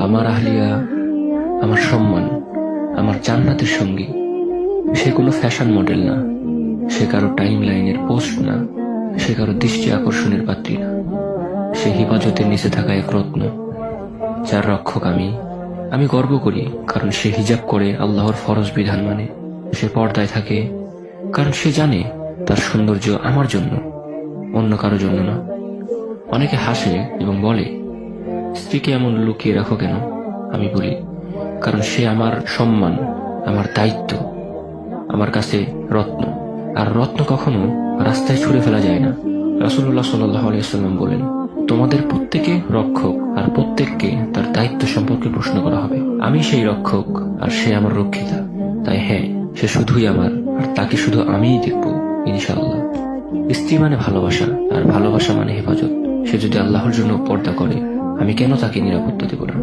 আমার আহলিয়া, আমার সম্মান, আমার জান্নাতের সঙ্গী। সে কোনো ফ্যাশন মডেল না, সে কারো টাইম লাইনের পোস্ট না, সে কারো দৃষ্টি আকর্ষণের পাত্রী না। সে হিফাজতের নিচে থাকা এক রত্ন, যার রক্ষক আমি গর্ব করি, কারণ সে হিজাব করে আল্লাহর ফরজ বিধান মানে। সে পর্দায় থাকে কারণ সে জানে তার সৌন্দর্য আমার জন্য, অন্য কারো জন্য না। অনেকে হাসে এবং বলে, স্ত্রীকে এমন লুকিয়ে রাখো কেন? আমি বলি, কারণ সে আমার সম্মান, আমার দায়িত্ব, আমার কাছে রত্ন। আর রত্ন কখনো রাস্তায় ছুঁড়ে ফেলা যায় না। রাসূলুল্লাহ সাল্লাল্লাহু আলাইহি ওয়াসাল্লাম বলেন, তোমাদের প্রত্যেকে রক্ষক, আর প্রত্যেককে তার দায়িত্ব সম্পর্কে প্রশ্ন করা হবে। আমি সেই রক্ষক আর সে আমার রক্ষিতা। তাই হ্যাঁ, সে শুধুই আমার, আর তাকে শুধু আমিই দেখব, ইনশাআল্লাহ। স্ত্রী মানে ভালোবাসা, আর ভালোবাসা মানে হেফাজত। সে যদি আল্লাহর জন্য পর্দা করে, আমি কেন তাকে নিরাপত্তা দেব না?